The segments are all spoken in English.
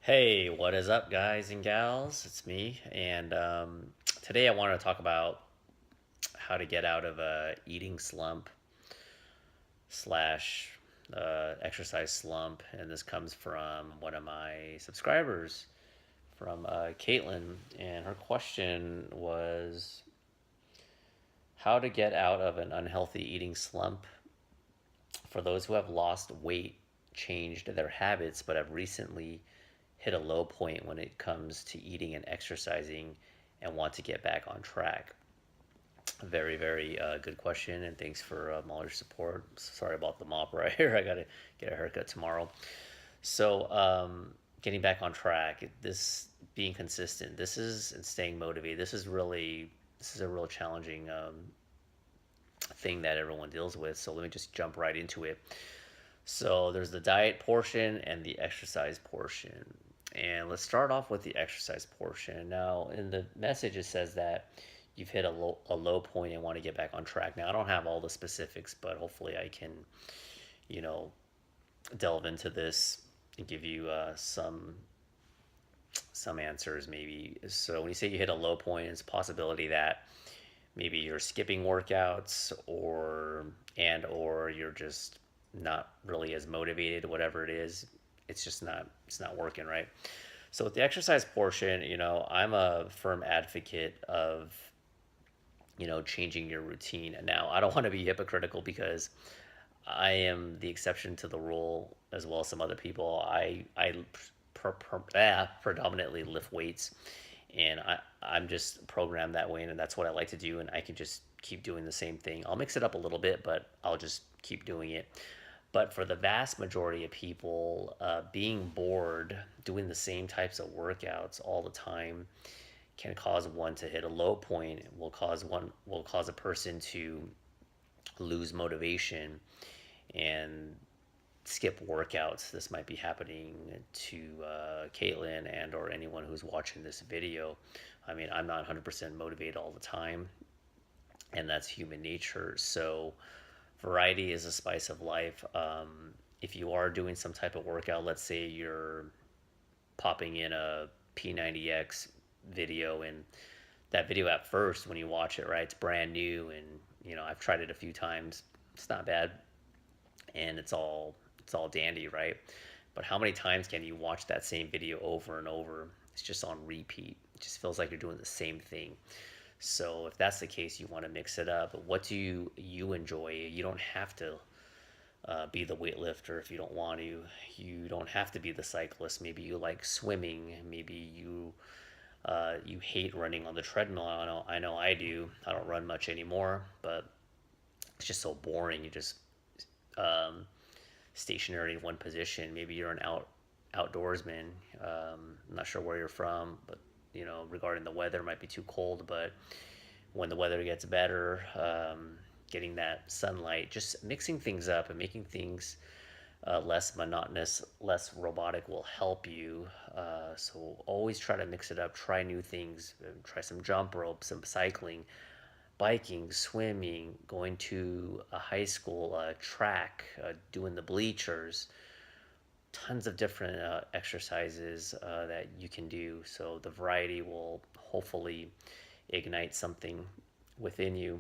Hey, what is up, guys and gals? It's me, and today I want to talk about how to get out of a eating slump slash exercise slump, and this comes from one of my subscribers, from Caitlin, and her question was how to get out of an unhealthy eating slump for those who have lost weight, changed their habits, but have recently hit a low point when it comes to eating and exercising and want to get back on track. Very, very good question, and thanks for all your support. Sorry about the mop right here. I gotta get a haircut tomorrow. So, getting back on track, this being consistent, this is and staying motivated. This is a real challenging thing that everyone deals with. So let me just jump right into it. So there's the diet portion and the exercise portion. And let's start off with the exercise portion. Now, in the message, it says that you've hit a low point and want to get back on track. Now, I don't have all the specifics, but hopefully I can, you know, delve into this and give you some answers maybe. So when you say you hit a low point, it's a possibility that maybe you're skipping workouts or you're just not really as motivated, whatever it is. It's not working, right? So with the exercise portion, I'm a firm advocate of changing your routine. And now I don't want to be hypocritical because I am the exception to the rule as well as some other people. Predominantly lift weights, and I'm just programmed that way, and that's what I like to do. And I can just keep doing the same thing. I'll mix it up a little bit, but I'll just keep doing it. But for the vast majority of people, being bored, doing the same types of workouts all the time, can cause one to hit a low point. Will cause a person to lose motivation and skip workouts. This might be happening to Caitlin and or anyone who's watching this video. I mean, I'm not 100% motivated all the time, and that's human nature. So variety is a spice of life. If you are doing some type of workout, let's say you're popping in a P90X video, and that video at first when you watch it, right, it's brand new, and I've tried it a few times. It's not bad, and it's all dandy, right? But how many times can you watch that same video over and over? It's just on repeat. It just feels like you're doing the same thing. So if that's the case, you want to mix it up. What do you enjoy? You don't have to be the weightlifter if you don't want to. You don't have to be the cyclist. Maybe you like swimming. Maybe you hate running on the treadmill. I know I do. I don't run much anymore, but it's just so boring. You just um, stationary in one position. Maybe you're an outdoorsman. I'm not sure where you're from, but regarding the weather, it might be too cold. But when the weather gets better, getting that sunlight, just mixing things up and making things less monotonous, less robotic will help you. So always try to mix it up. Try new things. Try some jump rope, some cycling, biking, swimming, going to a high school track, doing the bleachers. Tons of different exercises that you can do. So the variety will hopefully ignite something within you.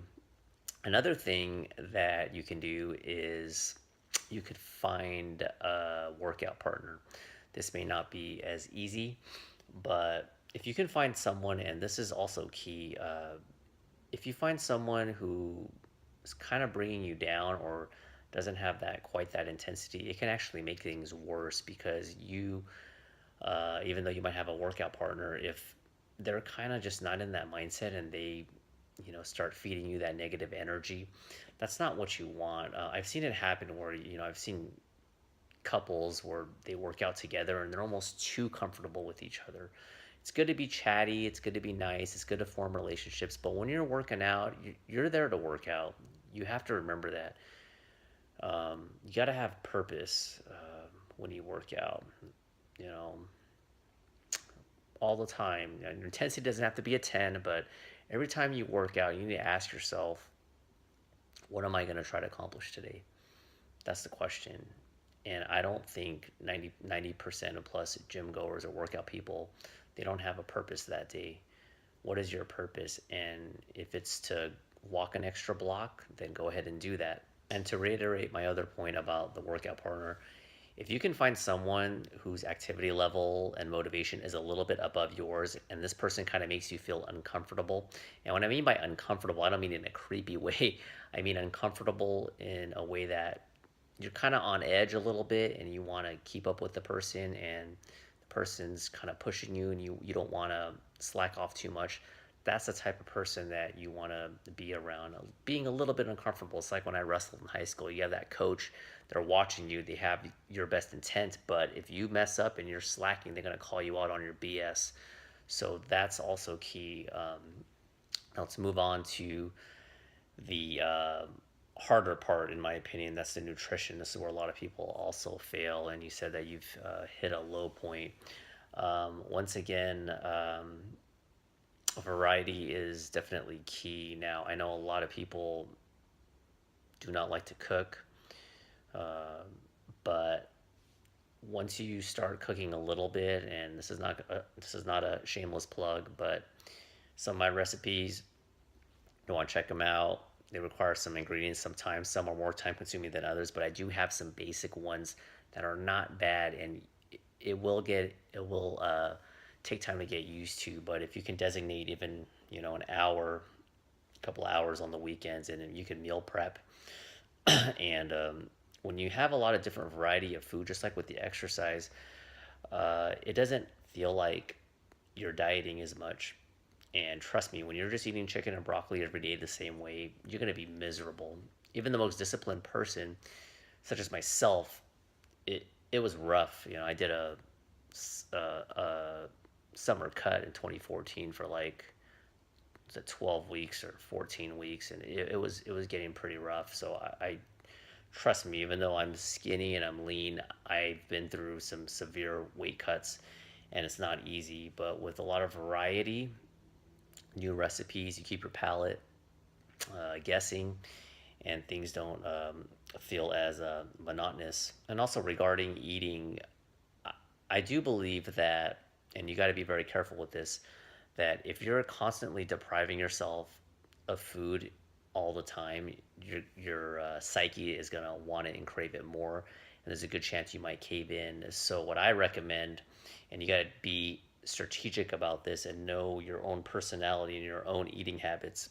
Another thing that you can do is you could find a workout partner. This may not be as easy, but if you can find someone, and this is also key, if you find someone who is kind of bringing you down or doesn't have that quite that intensity, it can actually make things worse because even though you might have a workout partner, if they're kind of just not in that mindset and they, start feeding you that negative energy, that's not what you want. I've seen it happen where, I've seen couples where they work out together and they're almost too comfortable with each other. It's good to be chatty, it's good to be nice, it's good to form relationships, but when you're working out, you're there to work out. You have to remember that. You got to have purpose when you work out, you know, all the time. And your intensity doesn't have to be a 10, but every time you work out, you need to ask yourself, what am I going to try to accomplish today? That's the question. And I don't think 90% of plus gym goers or workout people, they don't have a purpose that day. What is your purpose? And if it's to walk an extra block, then go ahead and do that. And to reiterate my other point about the workout partner, if you can find someone whose activity level and motivation is a little bit above yours, and this person kind of makes you feel uncomfortable. And what I mean by uncomfortable, I don't mean in a creepy way. I mean uncomfortable in a way that you're kind of on edge a little bit and you want to keep up with the person, and the person's kind of pushing you, and you don't want to slack off too much. That's the type of person that you want to be around. Being a little bit uncomfortable. It's like when I wrestled in high school. You have that coach, they're watching you, they have your best intent, but if you mess up and you're slacking, they're going to call you out on your BS. So that's also key. Let's move on to the harder part, in my opinion. That's the nutrition. This is where a lot of people also fail. And you said that you've hit a low point. Once again, variety is definitely key. Now, I know a lot of people do not like to cook, but once you start cooking a little bit, and this is not a shameless plug, but some of my recipes, you want to check them out. They require some ingredients sometimes. Some are more time consuming than others, but I do have some basic ones that are not bad, and it will take time to get used to. But if you can designate even an hour, a couple hours on the weekends, and then you can meal prep, and when you have a lot of different variety of food, just like with the exercise, it doesn't feel like you're dieting as much. And trust me, when you're just eating chicken and broccoli every day the same way, you're going to be miserable. Even the most disciplined person, such as myself, it was rough. I did a summer cut in 2014 for like, was it 12 weeks or 14 weeks, and it was getting pretty rough. So I trust me, even though I'm skinny and I'm lean, I've been through some severe weight cuts, and it's not easy. But with a lot of variety, new recipes, you keep your palate guessing, and things don't feel as monotonous. And also regarding eating, I do believe that, and you got to be very careful with this, that if you're constantly depriving yourself of food all the time, your psyche is gonna want it and crave it more, and there's a good chance you might cave in. So what I recommend, and you got to be strategic about this and know your own personality and your own eating habits.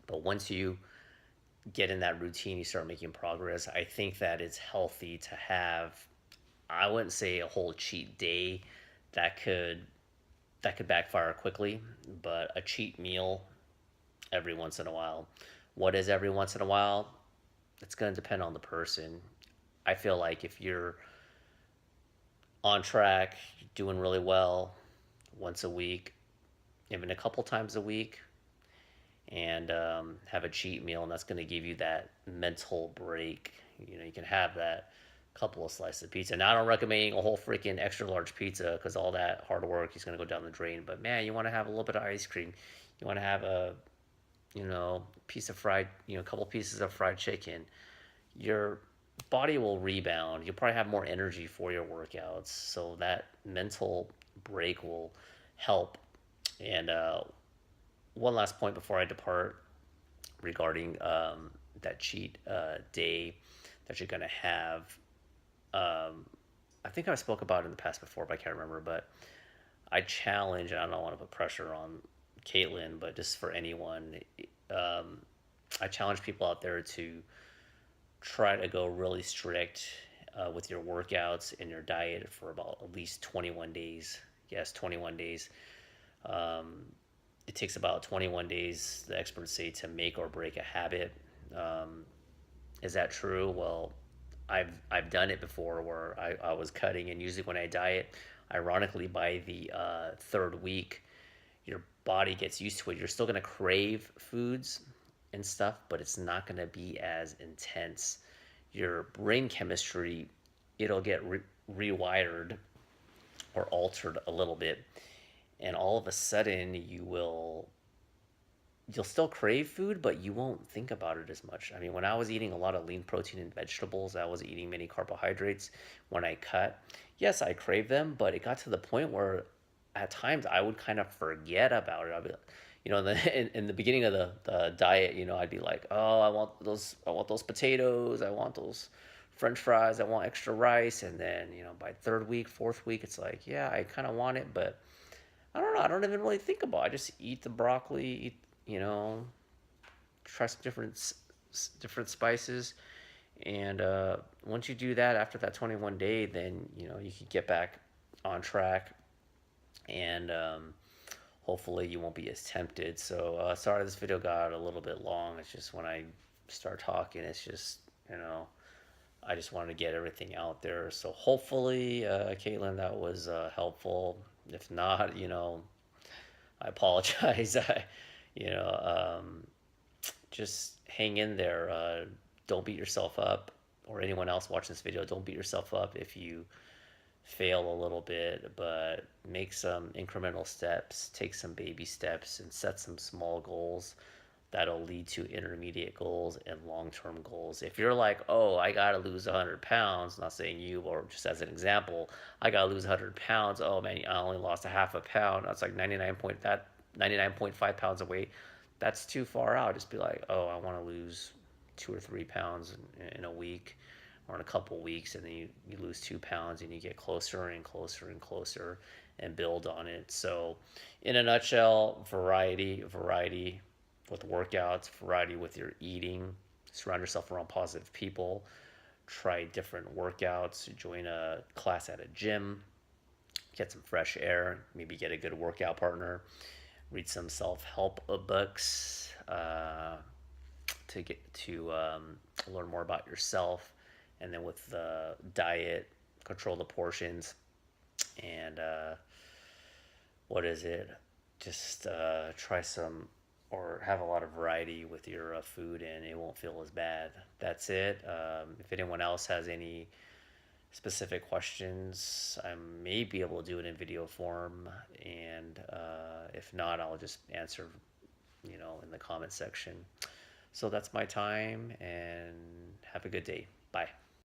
But once you get in that routine, you start making progress. I think that it's healthy to have, I wouldn't say a whole cheat day. That could backfire quickly, but a cheat meal every once in a while. What is every once in a while? It's going to depend on the person. I feel like if you're on track, doing really well, once a week, even a couple times a week, and have a cheat meal, and that's going to give you that mental break. You can have that couple of slices of pizza. Now, I don't recommend eating a whole freaking extra large pizza because all that hard work is going to go down the drain. But man, you want to have a little bit of ice cream. You want to have a piece of fried, a couple pieces of fried chicken. Your body will rebound. You'll probably have more energy for your workouts. So that mental break will help. And one last point before I depart regarding that cheat day that you're going to have. I think I spoke about it in the past before, but I can't remember. But I challenge, and I don't want to put pressure on Caitlin, but just for anyone, I challenge people out there to try to go really strict with your workouts and your diet for about at least 21 days. Yes, 21 days. It takes about 21 days, the experts say, to make or break a habit. Is that true? Well, I've done it before where I was cutting, and usually when I diet, ironically, by the third week, your body gets used to it. You're still going to crave foods and stuff, but it's not going to be as intense. Your brain chemistry, it'll get rewired or altered a little bit, and all of a sudden you will you'll still crave food, but you won't think about it as much. I mean, when I was eating a lot of lean protein and vegetables, I was eating many carbohydrates when I cut. Yes, I crave them, but it got to the point where at times I would kind of forget about it. I'd be, in the beginning of the diet, I'd be like, oh, I want those potatoes, I want those French fries, I want extra rice, and then by third week, fourth week, it's like, yeah, I kind of want it, but I don't know. I don't even really think about it. I just eat the broccoli, you know, try some different spices, and once you do that after that 21 day, then you can get back on track, and hopefully you won't be as tempted. So sorry this video got a little bit long. It's just when I start talking, it's just you know I just wanted to get everything out there. So hopefully, Caitlin, that was helpful. If not, I apologize. You know, um, just hang in there. Don't beat yourself up, or anyone else watching this video. Don't beat yourself up if you fail a little bit, but make some incremental steps, take some baby steps, and set some small goals that'll lead to intermediate goals and long-term goals. If you're like, oh, I gotta lose 100 pounds, not saying you, or just as an example, I gotta lose 100 pounds. Oh man, I only lost a half a pound. That's like 99.5 pounds of weight. That's too far out. Just be like, oh, I want to lose 2 or 3 pounds in a week or in a couple weeks, and then you lose 2 pounds and you get closer and closer and closer and build on it. So, in a nutshell, variety with workouts, variety with your eating, surround yourself around positive people, try different workouts, join a class at a gym, get some fresh air, maybe get a good workout partner, read some self-help books to get to learn more about yourself, and then with the diet, control the portions, and what is it? Just try some or have a lot of variety with your food, and it won't feel as bad. That's it. If anyone else has any specific questions, I may be able to do it in video form, and if not, I'll just answer, in the comment section. So that's my time, and have a good day. Bye.